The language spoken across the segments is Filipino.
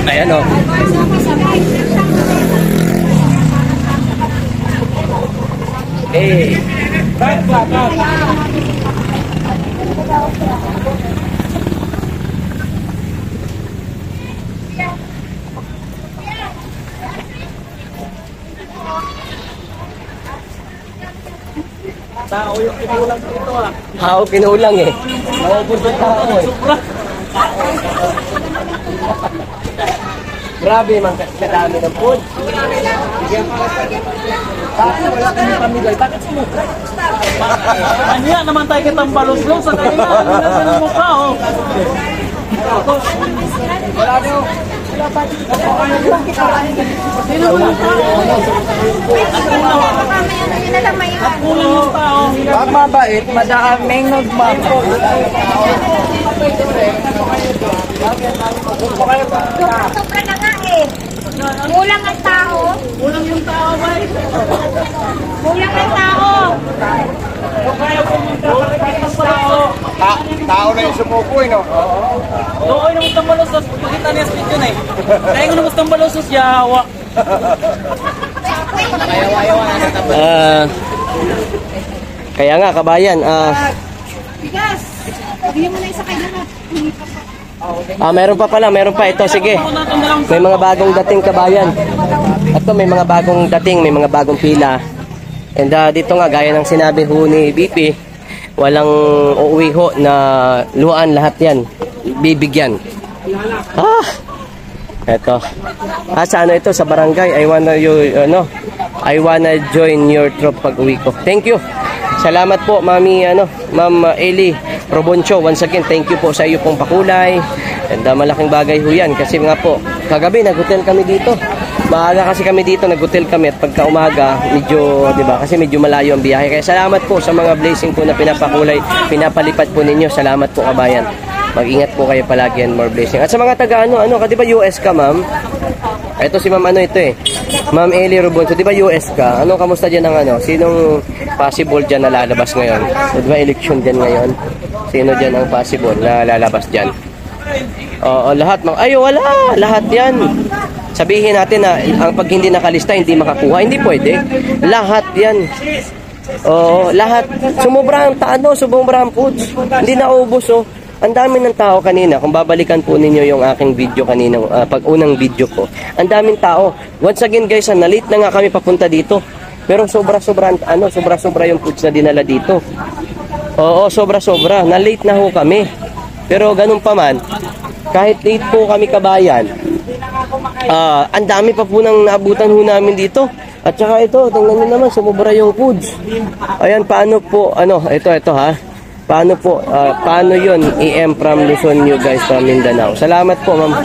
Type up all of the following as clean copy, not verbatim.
Ayan o. Eh. Tao yung kinulang dito ah. Tao kinulang eh. Naubos yung tao eh. Grabe man kadami ng food. Bakit wala kami pamigay? Bakit sumukra? Anya naman tayo kitang baluslo sa kanila. Ano na mukha oh. Wala daw. Sino mo tao? Kulang yung tao. Pag mabait, madaming nagmampo. Sobra na nga eh. Kulang ang tao. Kulang yung tao ba? Kulang ang tao. Tao na yung sumuko, no? Oo, yung namang tambalusos. Pakita niya speak yun eh. Kaya yung namang tambalusos, yawa. Kaya nga kabayan, Bigas. Bigyan mo na isa kay Lanat. meron pa pala, meron pa ito, sige. May mga bagong dating kabayan. Ito may mga bagong dating, may mga bagong pila. And dito nga gaya ng sinabi ho ni BP, walang uuwi ho na luhaan, lahat 'yan. Bibigyan. Ito. Sa ano ito sa barangay, I wanna join your troop pag-uwi ko. Thank you. Salamat po, Mami Ma'am Eli Roboncho. Once again, thank you po sa iyo pong pakulay. And malaking bagay ho 'yan kasi nga po, kagabi nag-hotel kami dito. Maaga kasi kami dito, nag-hotel kami at pagka umaga, medyo, 'di ba? Kasi medyo malayo ang biyahe. Kaya salamat po sa mga blessing po na pinapakulay, pinapalipad po ninyo. Salamat po, kabayan. Mag-ingat po kayo palagi and more blessing. At sa mga taga di ba US ka, ma'am? Ito si ma'am ito eh. Ma'am Eli Roboncho, di ba US ka? Kamusta dyan ang Sinong possible dyan na lalabas ngayon? Di ba election dyan ngayon? Sino dyan ang possible na lalabas dyan? Lahat. Wala. Lahat yan. Sabihin natin na ang pag hindi nakalista, hindi makakuha. Hindi pwede. Lahat yan. Lahat. Sumubrang foods. Hindi naubos Ang dami ng tao kanina. Kung babalikan po ninyo yung aking video kanina, pag-unang video ko. Ang daming tao. Once again guys, na-late na nga kami papunta dito. Pero sobra-sobra yung foods na dinala dito. Oo, sobra-sobra. Na-late na ho kami. Pero ganun pa man, kahit late po kami kabayan, ang dami pa po nang naabutan ho namin dito. At saka ito, tingnan nyo naman, sumubra yung foods. Ayan, paano po, ito ha. Paano yun i-em from Luzon nyo guys from Mindanao. Salamat po, ma'am.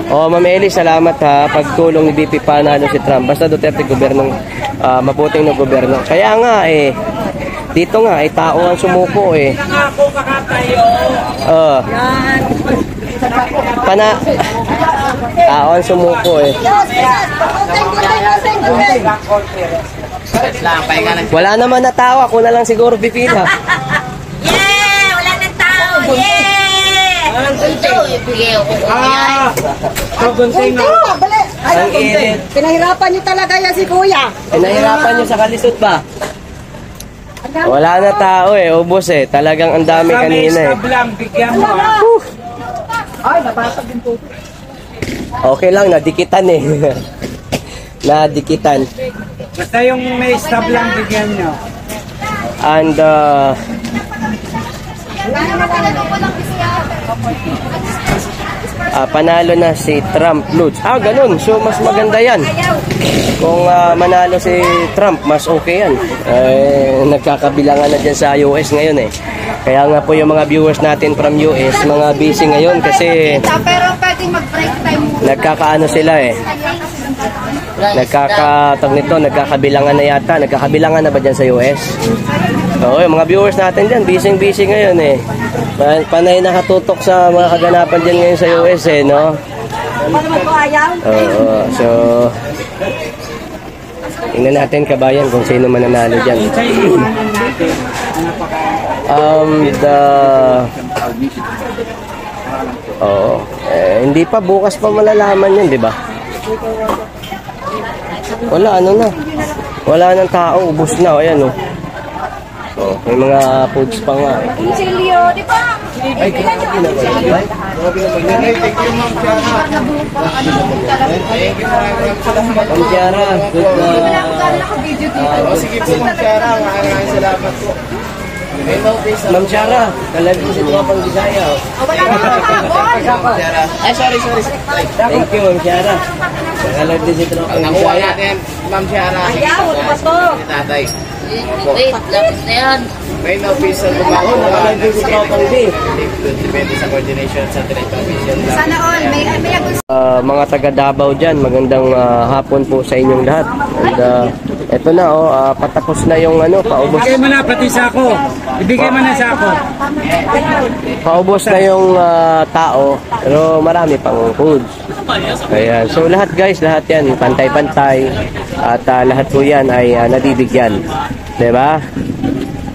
Ma'am Eli, salamat ha. Pagtulong ni BP panalo si Trump. Basta Duterte gobernong, mabuting na goberno. Kaya nga dito nga tao ang sumuko tao ang sumuko Wala naman na tao, ako na lang siguro pipila. Wala nang tao. Ang init. Pinahirapan niyo talaga yan si Kuya. Pinahirapan niyo sa kalisod ba? Wala na tao ubos Talagang ang dami kanina Bigyan mo Ay, nabasag din po. Okay lang, nadikitan Nadikitan. Basta yung may stab lang bigyan nyo. And panalo na si Trump Lutz. Ganun. So mas maganda yan. Kung manalo si Trump, mas okay yan. Nagkakabilangan na dyan sa US ngayon Kaya nga po yung mga viewers natin from US, mga busy ngayon kasi Pero pwedeng mag-break time. nagkakaano sila nagkakabilangan na yata. Nagkakabilangan na ba dyan sa US? Oo, yung mga viewers natin dyan, busy ngayon Panay nakatutok sa mga kaganapan dyan ngayon sa US no? Oo, so tingnan natin kabayan kung sino mananalo dyan. hindi pa, bukas pa malalaman yun, di ba? Wala, ano na. Wala nang tao, ubos na. Ayan, oh. Oh, may mga foods pa nga. Silio, di ba? Ay, grabe na ba? Ma'am Tiara, good Sige po, Ma'am Tiara. Maraming salamat po. Ma'am Tiara, kalag po si Tropang Bisaya. Oh. Wala na mga Ay, sorry. Thank you, Ma'am Tiara. Kalag din si Tropang Nakuha Bisaya. natin, Ma'am Tiara. Ayaw, ba to? Tatay. Wait, lapit na yan. May no-official lumago. Kalag din si Tropang B. Depende sa coordination sa television. Sana all, may Mga taga Davao dyan, magandang hapon po sa inyong lahat. And eto na, patapos na yung paubos. Ibigay mo na pati sa ako. Ibigay mo na sa ako. Paubos na yung tao, pero marami pang foods. Ayan. So lahat guys, lahat yan, pantay-pantay. At lahat po yan ay nabibigyan. Diba?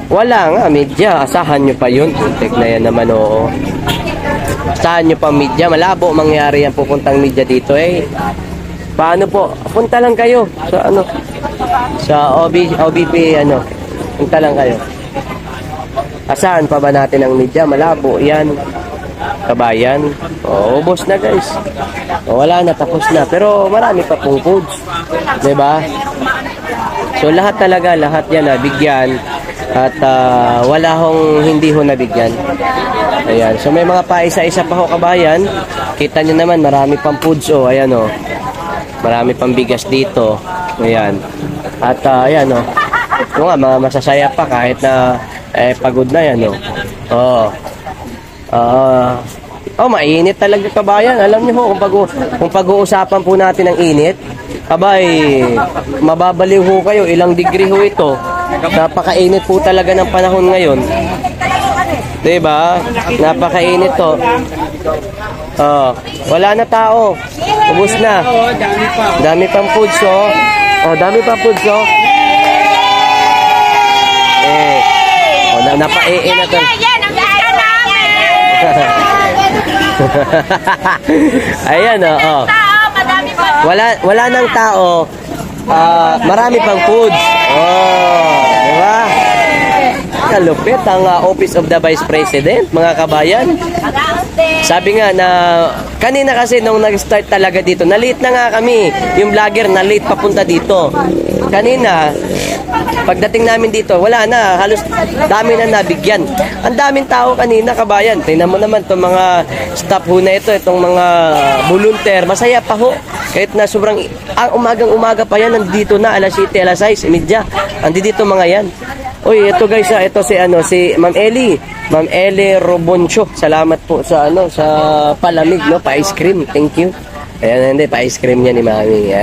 Wala nga, media. Asahan nyo pa yun. Tek na yan naman, oo. Asahan nyo pa media. Malabo mangyari yan pupuntang media dito eh. Paano po? Punta lang kayo sa sa OBP punta lang kayo. Asahan pa ba natin ang media? Malabo yan. Kabayan. Ubos na guys. Wala na, tapos na. Pero marami pa pong foods. Diba? So lahat talaga, lahat yan nabigyan. At wala hong hindi ho nabigyan. Ayan. So may mga paisa-isa pa ho kabayan. Kita nyo naman, marami pang foods. Ayan o. Marami pang bigas dito. Ayan. At ayan o. Ito nga, masasaya pa kahit na pagod na yan o. Mainit talaga kabayan. Alam niyo ho, kung pag-uusapan po natin ang init, abay, mababaliw ho kayo. Ilang degree ho ito. Napakainit po talaga ng panahon ngayon. Diba? Napakainit to. Wala na tao. Ubus na. Dami pang foods, dami pang foods, napaiin na to. yan ang gusto namin. Ayan, Tao, madami pa. Wala nang tao. Marami pang foods. Diba? Kalupit ang Office of the Vice President, mga kabayan. Sabi nga na kanina kasi nung nag-start talaga dito, na-late na nga kami. Yung vlogger na-late papunta dito. Kanina, pagdating namin dito, wala na. Halos dami na nabigyan. Ang daming tao kanina, kabayan. Tingnan mo naman itong mga staff ho na ito, itong mga volunteer. Masaya pa ho. Kahit na sobrang umagang-umaga pa yan, nandito na, alas 7, alas 6, media. Andito mga yan. Uy, ito guys, ito si Ma'am Eli. Ma'am Eli Roboncho. Salamat po sa sa palamig, pa-ice cream. Thank you. Ayan, hindi, pa-ice cream niya ni Mami.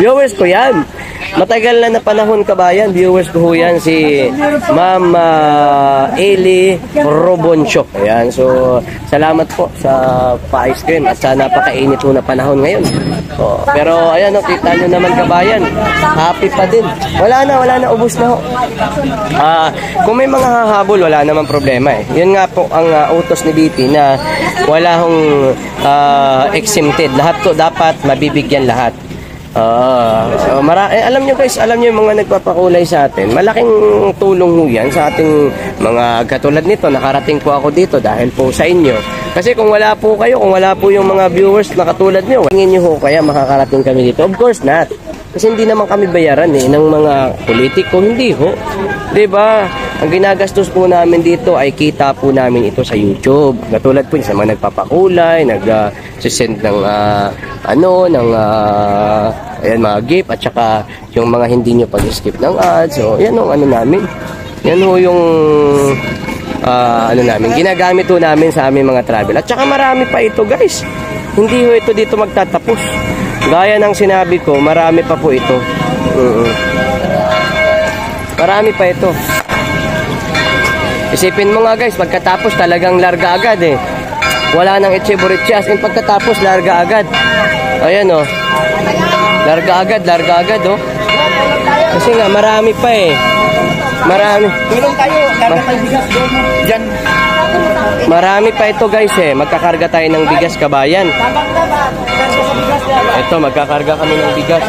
Viewers ko yan. Matagal na panahon kabayan. Viewers ko yan, si Ma'am Eli Roboncho. Ayan, so salamat po sa pa-ice cream at sa napakainit po na panahon ngayon. Pero ayan, kita nyo naman kabayan. Happy pa din. Wala na, ubos na ho. Kung may mga hahabol, wala naman problema eh. Yun nga po ang utos ni BP na wala hong exempted. Lahat to dapat mabibigyan lahat. Alam nyo guys, yung mga nagpapakulay sa atin, malaking tulong ho yan sa ating mga katulad nito. Nakarating po ako dito dahil po sa inyo. Kasi kung wala po kayo, kung wala po yung mga viewers na katulad nyo, tingin nyo ho kaya makakarating kami dito? Of course not. Kasi hindi naman kami bayaran ng mga politiko, hindi ho. Diba? Ang ginagastos po namin dito ay kita po namin ito sa YouTube. Katulad po sa mga nagpapakulay, nag-send ng ayan, mga gift at saka yung mga hindi nyo pag-skip ng ads. So, yan ho namin. Yan ho yung namin. Ginagamit ho namin sa aming mga travel. At saka marami pa ito guys. Hindi ho ito dito magtatapos. Gaya ng sinabi ko, marami pa po ito. Marami pa ito. Isipin mo nga guys, pagkatapos talagang larga agad eh. Wala nang etcheburitsi. As in pagkatapos, larga agad. Ayan o. Larga agad o. Kasi nga, marami pa eh. Marami. Tulong tayo. Larga tayo bigas doon. Diyan. Marami pa ito guys eh. Magkakarga tayo ng bigas, kabayan. Ito, magkakarga kami ng bigas.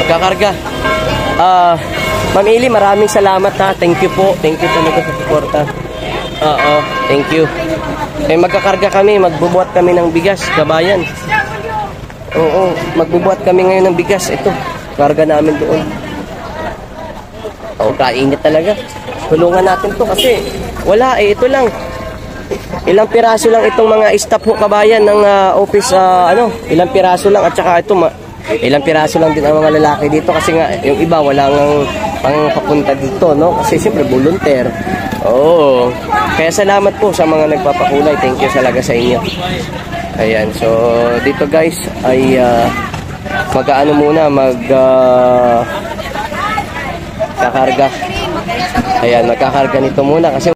Magkakarga. Ma'am Eli, maraming salamat ha. Thank you po. Thank you talaga sa suporta. Oo, thank you. Eh, magkakarga kami. Magbubuhat kami ng bigas, kabayan. Oo, magbubuhat kami ngayon ng bigas. Ito, karga namin doon. Oo, kainit talaga. Tulungan natin to kasi wala eh. Ito lang. Ilang piraso lang itong mga staff ho, kabayan, ng office, ilang piraso lang. At saka ito, ilang piraso lang din ang mga lalaki dito kasi nga yung iba wala nang pang papunta dito, no? Kasi siyempre volunteer. Oo. Kaya salamat po sa mga nagpapakulay. Thank you talaga sa inyo. Ayan, so dito guys ay mag-aano muna, kakarga. Ayan, magkakarga nito muna kasi